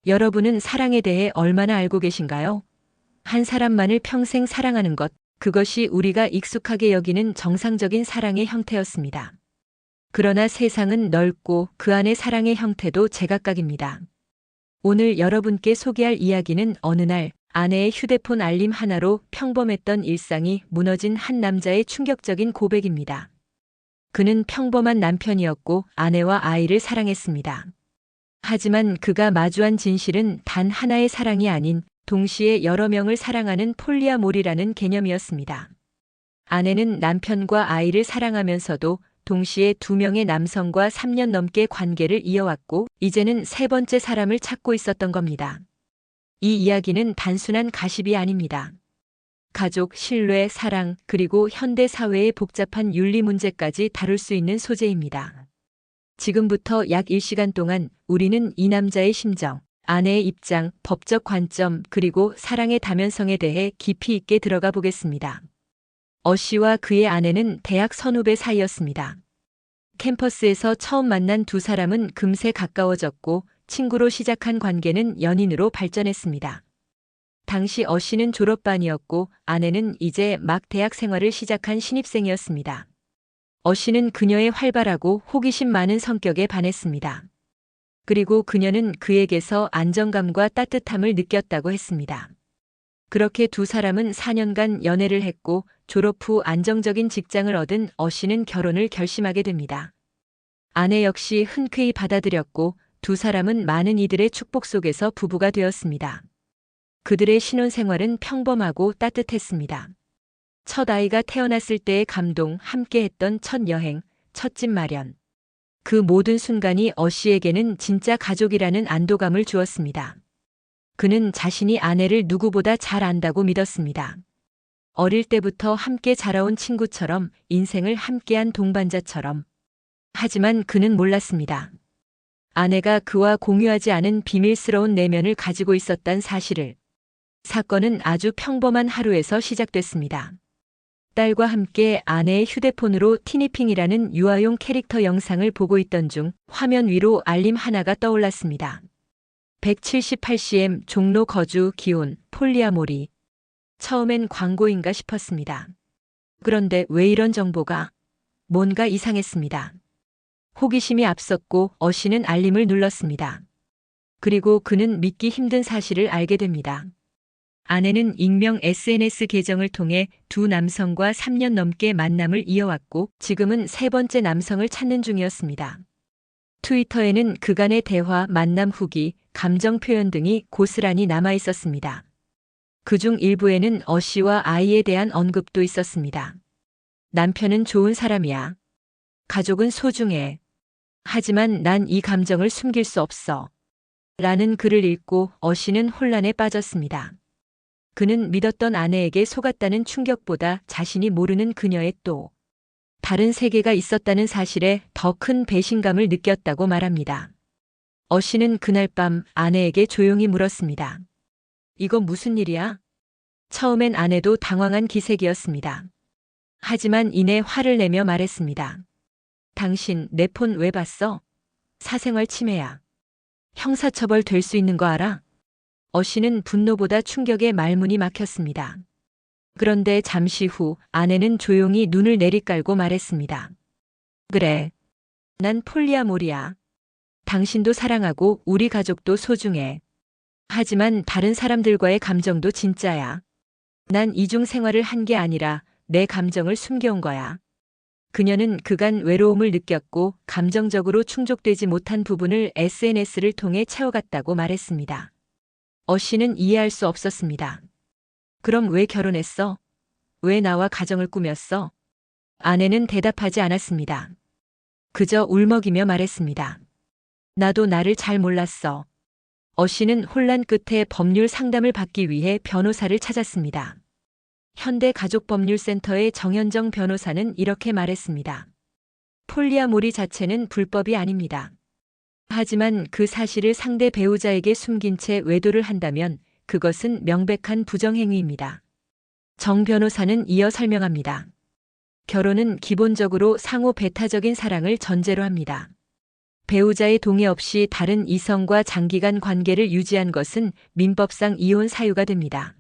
여러분은 사랑에 대해 얼마나 알고 계신가요? 한 사람만을 평생 사랑하는 것, 그것이 우리가 익숙하게 여기는 정상적인 사랑의 형태였습니다. 그러나 세상은 넓고 그 안의 사랑의 형태도 제각각입니다. 오늘 여러분께 소개할 이야기는 어느 날 아내의 휴대폰 알림 하나로 평범했던 일상이 무너진 한 남자의 충격적인 고백입니다. 그는 평범한 남편이었고 아내와 아이를 사랑했습니다. 하지만 그가 마주한 진실은 단 하나의 사랑이 아닌 동시에 여러 명을 사랑하는 폴리아모리라는 개념이었습니다. 아내는 남편과 아이를 사랑하면서도 동시에 2명의 남성과 3년 넘게 관계를 이어왔고 이제는 세 번째 사람을 찾고 있었던 겁니다. 이 이야기는 단순한 가십이 아닙니다. 가족, 신뢰, 사랑, 그리고 현대 사회의 복잡한 윤리 문제까지 다룰 수 있는 소재입니다. 지금부터 약 1시간 동안 우리는 이 남자의 심정, 아내의 입장, 법적 관점, 그리고 사랑의 다면성에 대해 깊이 있게 들어가 보겠습니다. 어씨와 그의 아내는 대학 선후배 사이였습니다. 캠퍼스에서 처음 만난 두 사람은 금세 가까워졌고 친구로 시작한 관계는 연인으로 발전했습니다. 당시 어씨는 졸업반이었고 아내는 이제 막 대학 생활을 시작한 신입생이었습니다. 어씨는 그녀의 활발하고 호기심 많은 성격에 반했습니다. 그리고 그녀는 그에게서 안정감과 따뜻함을 느꼈다고 했습니다. 그렇게 두 사람은 4년간 연애를 했고 졸업 후 안정적인 직장을 얻은 어씨는 결혼을 결심하게 됩니다. 아내 역시 흔쾌히 받아들였고 두 사람은 많은 이들의 축복 속에서 부부가 되었습니다. 그들의 신혼생활은 평범하고 따뜻했습니다. 첫 아이가 태어났을 때의 감동, 함께했던 첫 여행, 첫 집 마련. 그 모든 순간이 어씨에게는 진짜 가족이라는 안도감을 주었습니다. 그는 자신이 아내를 누구보다 잘 안다고 믿었습니다. 어릴 때부터 함께 자라온 친구처럼 인생을 함께한 동반자처럼. 하지만 그는 몰랐습니다. 아내가 그와 공유하지 않은 비밀스러운 내면을 가지고 있었단 사실을. 사건은 아주 평범한 하루에서 시작됐습니다. 딸과 함께 아내의 휴대폰으로 티니핑이라는 유아용 캐릭터 영상을 보고 있던 중 화면 위로 알림 하나가 떠올랐습니다. 178cm 종로 거주 기혼 폴리아모리. 처음엔 광고인가 싶었습니다. 그런데 왜 이런 정보가? 뭔가 이상했습니다. 호기심이 앞섰고 어씨는 알림을 눌렀습니다. 그리고 그는 믿기 힘든 사실을 알게 됩니다. 아내는 익명 SNS 계정을 통해 두 남성과 3년 넘게 만남을 이어왔고 지금은 세 번째 남성을 찾는 중이었습니다. 트위터에는 그간의 대화, 만남 후기, 감정 표현 등이 고스란히 남아 있었습니다. 그중 일부에는 어씨와 아이에 대한 언급도 있었습니다. 남편은 좋은 사람이야. 가족은 소중해. 하지만 난 이 감정을 숨길 수 없어. 라는 글을 읽고 어씨는 혼란에 빠졌습니다. 그는 믿었던 아내에게 속았다는 충격보다 자신이 모르는 그녀의 또 다른 세계가 있었다는 사실에 더 큰 배신감을 느꼈다고 말합니다. 어씨는 그날 밤 아내에게 조용히 물었습니다. 이거 무슨 일이야? 처음엔 아내도 당황한 기색이었습니다. 하지만 이내 화를 내며 말했습니다. 당신 내 폰 왜 봤어? 사생활 침해야. 형사처벌 될 수 있는 거 알아? 어씨는 분노보다 충격에 말문이 막혔습니다. 그런데 잠시 후 아내는 조용히 눈을 내리깔고 말했습니다. 그래. 난 폴리아모리야. 당신도 사랑하고 우리 가족도 소중해. 하지만 다른 사람들과의 감정도 진짜야. 난 이중 생활을 한 게 아니라 내 감정을 숨겨온 거야. 그녀는 그간 외로움을 느꼈고 감정적으로 충족되지 못한 부분을 SNS를 통해 채워갔다고 말했습니다. 어씨는 이해할 수 없었습니다. 그럼 왜 결혼했어? 왜 나와 가정을 꾸몄어? 아내는 대답하지 않았습니다. 그저 울먹이며 말했습니다. 나도 나를 잘 몰랐어. 어씨는 혼란 끝에 법률 상담을 받기 위해 변호사를 찾았습니다. 현대가족법률센터의 정현정 변호사는 이렇게 말했습니다. 폴리아모리 자체는 불법이 아닙니다. 하지만 그 사실을 상대 배우자에게 숨긴 채 외도를 한다면 그것은 명백한 부정행위입니다. 정 변호사는 이어 설명합니다. 결혼은 기본적으로 상호 배타적인 사랑을 전제로 합니다. 배우자의 동의 없이 다른 이성과 장기간 관계를 유지한 것은 민법상 이혼 사유가 됩니다.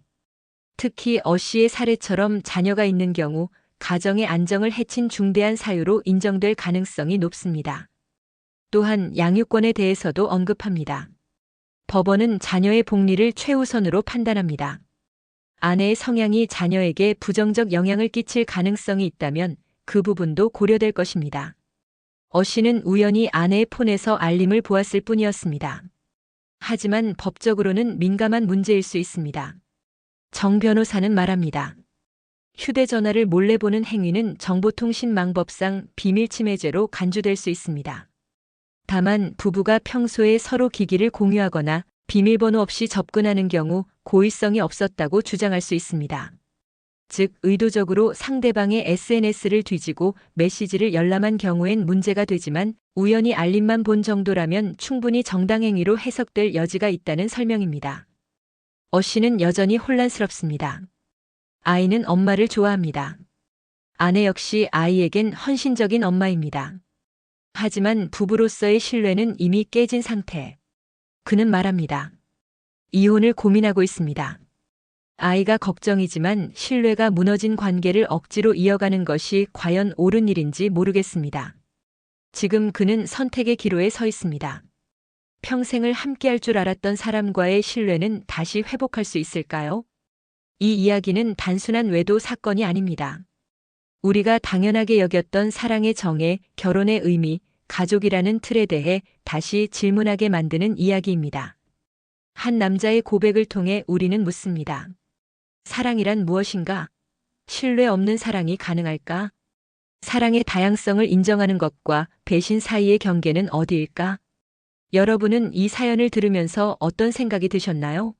특히 씨의 사례처럼 자녀가 있는 경우 가정의 안정을 해친 중대한 사유로 인정될 가능성이 높습니다. 또한 양육권에 대해서도 언급합니다. 법원은 자녀의 복리를 최우선으로 판단합니다. 아내의 성향이 자녀에게 부정적 영향을 끼칠 가능성이 있다면 그 부분도 고려될 것입니다. 씨는 우연히 아내의 폰에서 알림을 보았을 뿐이었습니다. 하지만 법적으로는 민감한 문제일 수 있습니다. 정 변호사는 말합니다. 휴대전화를 몰래 보는 행위는 정보통신망법상 비밀침해죄로 간주될 수 있습니다. 다만 부부가 평소에 서로 기기를 공유하거나 비밀번호 없이 접근하는 경우 고의성이 없었다고 주장할 수 있습니다. 즉, 의도적으로 상대방의 SNS를 뒤지고 메시지를 열람한 경우엔 문제가 되지만 우연히 알림만 본 정도라면 충분히 정당행위로 해석될 여지가 있다는 설명입니다. 씨는 여전히 혼란스럽습니다. 아이는 엄마를 좋아합니다. 아내 역시 아이에겐 헌신적인 엄마입니다. 하지만 부부로서의 신뢰는 이미 깨진 상태. 그는 말합니다. 이혼을 고민하고 있습니다. 아이가 걱정이지만 신뢰가 무너진 관계를 억지로 이어가는 것이 과연 옳은 일인지 모르겠습니다. 지금 그는 선택의 기로에 서 있습니다. 평생을 함께할 줄 알았던 사람과의 신뢰는 다시 회복할 수 있을까요? 이 이야기는 단순한 외도 사건이 아닙니다. 우리가 당연하게 여겼던 사랑의 정의, 결혼의 의미, 가족이라는 틀에 대해 다시 질문하게 만드는 이야기입니다. 한 남자의 고백을 통해 우리는 묻습니다. 사랑이란 무엇인가? 신뢰 없는 사랑이 가능할까? 사랑의 다양성을 인정하는 것과 배신 사이의 경계는 어디일까? 여러분은 이 사연을 들으면서 어떤 생각이 드셨나요?